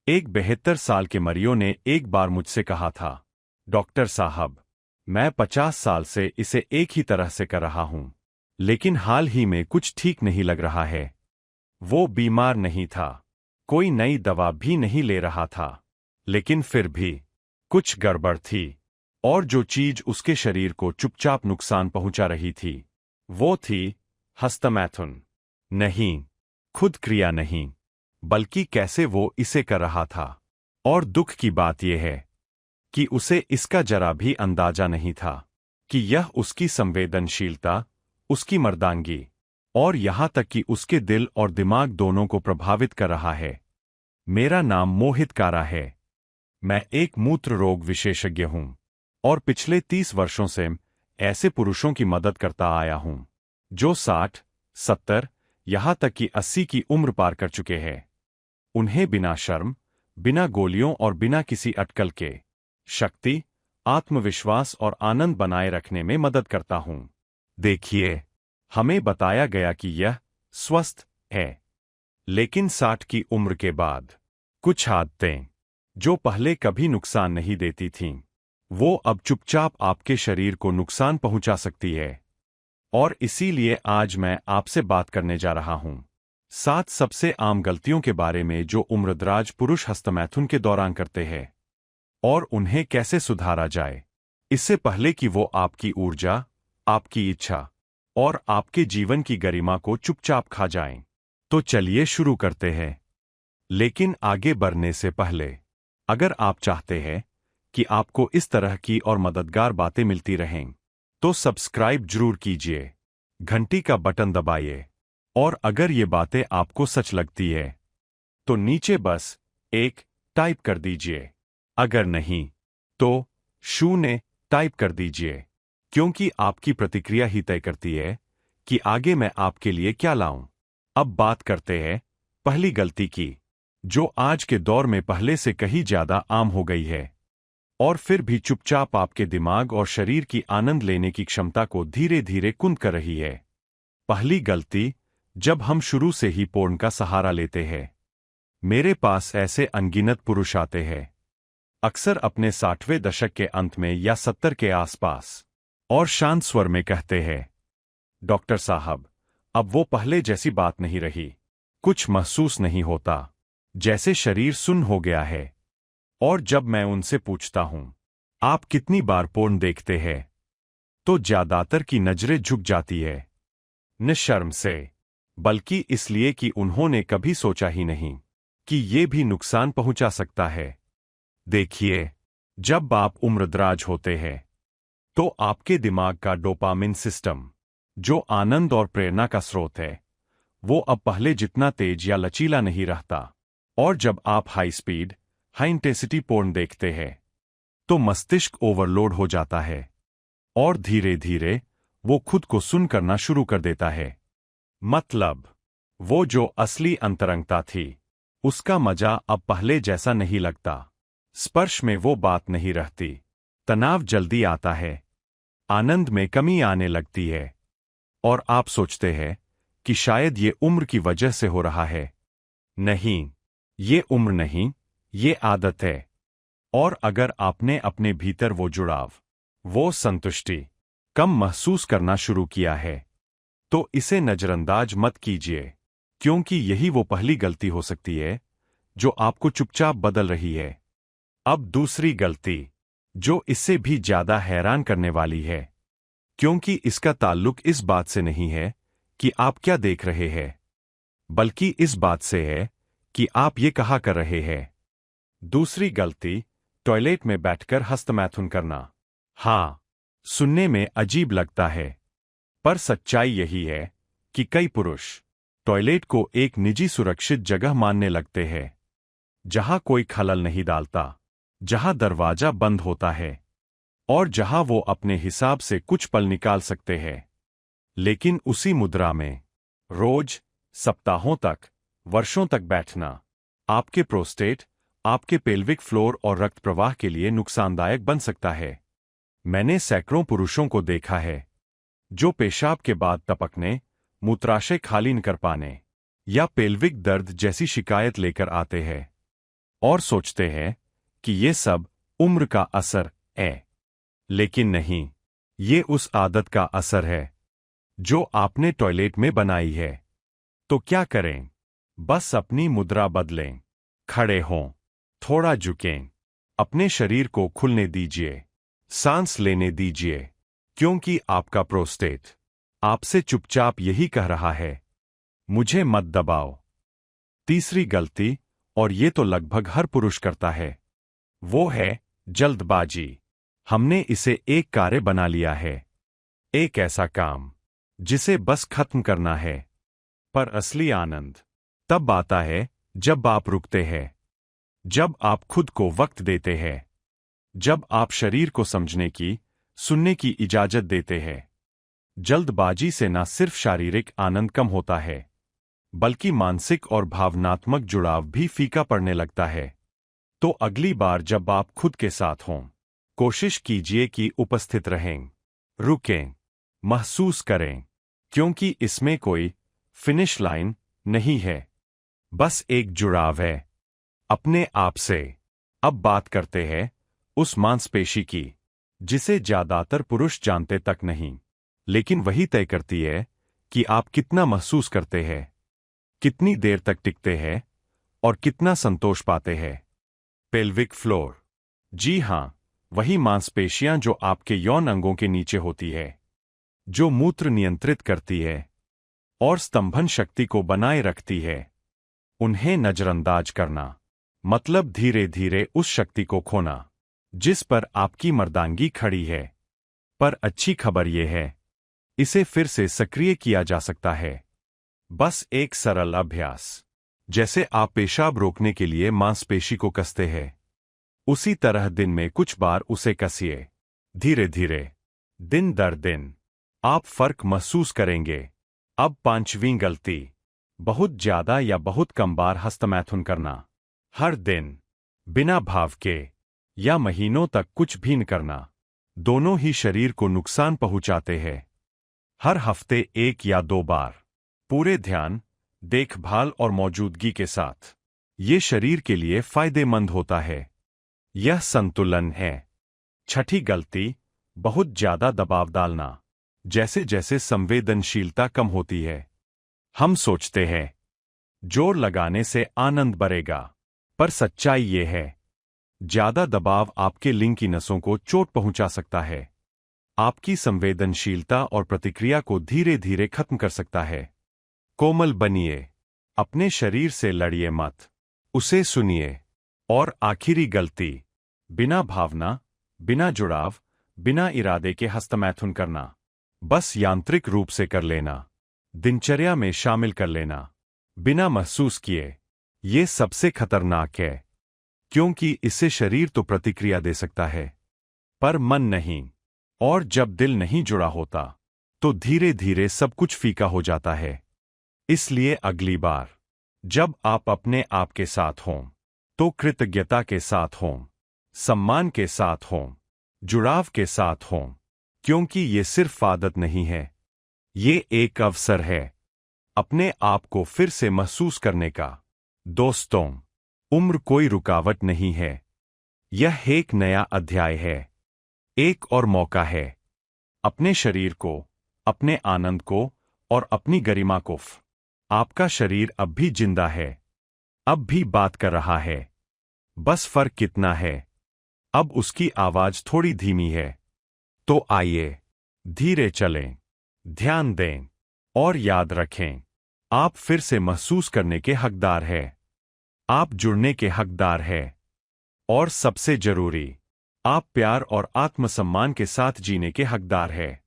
एक 72 साल के मरियो ने एक बार मुझसे कहा था, डॉक्टर साहब, मैं 50 साल से इसे एक ही तरह से कर रहा हूं, लेकिन हाल ही में कुछ ठीक नहीं लग रहा है। वो बीमार नहीं था, कोई नई दवा भी नहीं ले रहा था, लेकिन फिर भी कुछ गड़बड़ थी, और जो चीज उसके शरीर को चुपचाप नुकसान पहुंचा रही थी, वो थी हस्तमैथुन। नहीं, खुद क्रिया नहीं, बल्कि कैसे वो इसे कर रहा था। और दुख की बात यह है कि उसे इसका जरा भी अंदाजा नहीं था कि यह उसकी संवेदनशीलता, उसकी मर्दांगी और यहां तक कि उसके दिल और दिमाग दोनों को प्रभावित कर रहा है। मेरा नाम मोहित कारा है। मैं एक मूत्र रोग विशेषज्ञ हूं और पिछले 30 वर्षों से ऐसे पुरुषों की मदद करता आया हूं जो 60, 70, यहां तक कि 80 की उम्र पार कर चुके हैं। उन्हें बिना शर्म, बिना गोलियों और बिना किसी अटकल के शक्ति, आत्मविश्वास और आनंद बनाए रखने में मदद करता हूं। देखिए, हमें बताया गया कि यह स्वस्थ है, लेकिन 60 की उम्र के बाद कुछ आदतें जो पहले कभी नुकसान नहीं देती थीं, वो अब चुपचाप आपके शरीर को नुकसान पहुंचा सकती है। और इसीलिए आज मैं आपसे बात करने जा रहा हूं 7 सबसे आम गलतियों के बारे में जो उम्रदराज पुरुष हस्तमैथुन के दौरान करते हैं और उन्हें कैसे सुधारा जाए, इससे पहले कि वो आपकी ऊर्जा, आपकी इच्छा और आपके जीवन की गरिमा को चुपचाप खा जाएं। तो चलिए शुरू करते हैं। लेकिन आगे बढ़ने से पहले, अगर आप चाहते हैं कि आपको इस तरह की और मददगार बातें मिलती रहें, तो सब्सक्राइब जरूर कीजिए, घंटी का बटन दबाइए, और अगर ये बातें आपको सच लगती है तो नीचे बस एक टाइप कर दीजिए। अगर नहीं तो 0 टाइप कर दीजिए, क्योंकि आपकी प्रतिक्रिया ही तय करती है कि आगे मैं आपके लिए क्या लाऊं। अब बात करते हैं पहली गलती की, जो आज के दौर में पहले से कहीं ज्यादा आम हो गई है और फिर भी चुपचाप आपके दिमाग और शरीर की आनंद लेने की क्षमता को धीरे धीरे कुंद कर रही है। पहली गलती, जब हम शुरू से ही पोर्न का सहारा लेते हैं। मेरे पास ऐसे अनगिनत पुरुष आते हैं, अक्सर अपने 60वें दशक के अंत में या 70 के आसपास, और शांत स्वर में कहते हैं, डॉक्टर साहब, अब वो पहले जैसी बात नहीं रही, कुछ महसूस नहीं होता, जैसे शरीर सुन्न हो गया है। और जब मैं उनसे पूछता हूं, आप कितनी बार पोर्न देखते हैं, तो ज्यादातर की नजरें झुक जाती है, न शर्म से, बल्कि इसलिए कि उन्होंने कभी सोचा ही नहीं कि ये भी नुकसान पहुंचा सकता है। देखिए, जब आप उम्रदराज होते हैं तो आपके दिमाग का डोपामिन सिस्टम, जो आनंद और प्रेरणा का स्रोत है, वो अब पहले जितना तेज या लचीला नहीं रहता। और जब आप high speed, high intensity porn देखते हैं तो मस्तिष्क ओवरलोड हो जाता है और धीरे धीरे वो खुद को सुन करना शुरू कर देता है। मतलब, वो जो असली अंतरंगता थी, उसका मजा अब पहले जैसा नहीं लगता। स्पर्श में वो बात नहीं रहती, तनाव जल्दी आता है, आनंद में कमी आने लगती है, और आप सोचते हैं कि शायद ये उम्र की वजह से हो रहा है। नहीं, ये उम्र नहीं, ये आदत है। और अगर आपने अपने भीतर वो जुड़ाव, वो संतुष्टि कम महसूस करना शुरू किया है, तो इसे नजरअंदाज मत कीजिए, क्योंकि यही वो पहली गलती हो सकती है जो आपको चुपचाप बदल रही है। अब दूसरी गलती, जो इससे भी ज्यादा हैरान करने वाली है, क्योंकि इसका ताल्लुक इस बात से नहीं है कि आप क्या देख रहे हैं, बल्कि इस बात से है कि आप ये कहा कर रहे हैं। दूसरी गलती, टॉयलेट में बैठकर हस्तमैथुन करना। हाँ, सुनने में अजीब लगता है, पर सच्चाई यही है कि कई पुरुष टॉयलेट को एक निजी सुरक्षित जगह मानने लगते हैं, जहां कोई खलल नहीं डालता, जहां दरवाजा बंद होता है और जहां वो अपने हिसाब से कुछ पल निकाल सकते हैं। लेकिन उसी मुद्रा में रोज, सप्ताहों तक, वर्षों तक बैठना आपके प्रोस्टेट, आपके पेल्विक फ्लोर और रक्त प्रवाह के लिए नुकसानदायक बन सकता है। मैंने सैकड़ों पुरुषों को देखा है जो पेशाब के बाद टपकने, मूत्राशय खाली न कर पाने या पेल्विक दर्द जैसी शिकायत लेकर आते हैं। और सोचते हैं कि ये सब उम्र का असर है। लेकिन नहीं, ये उस आदत का असर है जो आपने टॉयलेट में बनाई है। तो क्या करें? बस अपनी मुद्रा बदलें, खड़े हों, थोड़ा झुकें, अपने शरीर को खुलने दीजिए, सांस लेने दीजिए, क्योंकि आपका प्रोस्टेट आपसे चुपचाप यही कह रहा है, मुझे मत दबाओ। तीसरी गलती, और ये तो लगभग हर पुरुष करता है, वो है जल्दबाजी। हमने इसे एक कार्य बना लिया है, एक ऐसा काम जिसे बस खत्म करना है। पर असली आनंद तब आता है जब आप रुकते हैं, जब आप खुद को वक्त देते हैं, जब आप शरीर को समझने की, सुनने की इजाजत देते हैं। जल्दबाजी से न सिर्फ शारीरिक आनंद कम होता है, बल्कि मानसिक और भावनात्मक जुड़ाव भी फीका पड़ने लगता है। तो अगली बार जब आप खुद के साथ हों, कोशिश कीजिए कि उपस्थित रहें, रुकें, महसूस करें, क्योंकि इसमें कोई फिनिश लाइन नहीं है, बस एक जुड़ाव है अपने आप से। अब बात करते हैं उस मांसपेशी की जिसे ज्यादातर पुरुष जानते तक नहीं, लेकिन वही तय करती है कि आप कितना महसूस करते हैं, कितनी देर तक टिकते हैं और कितना संतोष पाते हैं। Pelvic floor. जी हां, वही मांसपेशियां जो आपके यौन अंगों के नीचे होती है, जो मूत्र नियंत्रित करती है और स्तंभन शक्ति को बनाए रखती है। उन्हें नजरअंदाज करना मतलब धीरे धीरे उस शक्ति को खोना जिस पर आपकी मर्दांगी खड़ी है। पर अच्छी खबर यह है, इसे फिर से सक्रिय किया जा सकता है। बस एक सरल अभ्यास, जैसे आप पेशाब रोकने के लिए मांसपेशी को कसते हैं, उसी तरह दिन में कुछ बार उसे कसिए। धीरे धीरे, दिन दर दिन, आप फर्क महसूस करेंगे। अब पांचवीं गलती, बहुत ज्यादा या बहुत कम बार हस्तमैथुन करना। हर दिन, बिना भाव के, या महीनों तक कुछ भी न करना, दोनों ही शरीर को नुकसान पहुंचाते हैं। हर हफ्ते 1 या 2 बार, पूरे ध्यान, देखभाल और मौजूदगी के साथ, ये शरीर के लिए फायदेमंद होता है। यह संतुलन है। छठी गलती, बहुत ज्यादा दबाव डालना। जैसे जैसे संवेदनशीलता कम होती है, हम सोचते हैं जोर लगाने से आनंद बढ़ेगा, पर सच्चाई ये है, ज्यादा दबाव आपके लिंग की नसों को चोट पहुंचा सकता है, आपकी संवेदनशीलता और प्रतिक्रिया को धीरे धीरे खत्म कर सकता है। कोमल बनिए, अपने शरीर से लड़िए मत, उसे सुनिए। और आखिरी गलती, बिना भावना, बिना जुड़ाव, बिना इरादे के हस्तमैथुन करना, बस यांत्रिक रूप से कर लेना, दिनचर्या में शामिल कर लेना, बिना महसूस किए। ये सबसे खतरनाक है, क्योंकि इससे शरीर तो प्रतिक्रिया दे सकता है, पर मन नहीं। और जब दिल नहीं जुड़ा होता, तो धीरे धीरे सब कुछ फीका हो जाता है। इसलिए अगली बार जब आप अपने आप के साथ हों, तो कृतज्ञता के साथ हों, सम्मान के साथ हों, जुड़ाव के साथ हों, क्योंकि ये सिर्फ आदत नहीं है, ये एक अवसर है अपने आप को फिर से महसूस करने का। दोस्तों, उम्र कोई रुकावट नहीं है, यह एक नया अध्याय है, एक और मौका है अपने शरीर को, अपने आनंद को और अपनी गरिमा को। आपका शरीर अब भी जिंदा है, अब भी बात कर रहा है, बस फर्क कितना है, अब उसकी आवाज थोड़ी धीमी है। तो आइए धीरे चलें, ध्यान दें और याद रखें, आप फिर से महसूस करने के हकदार हैं, आप जुड़ने के हकदार हैं, और सबसे जरूरी, आप प्यार और आत्मसम्मान के साथ जीने के हकदार हैं।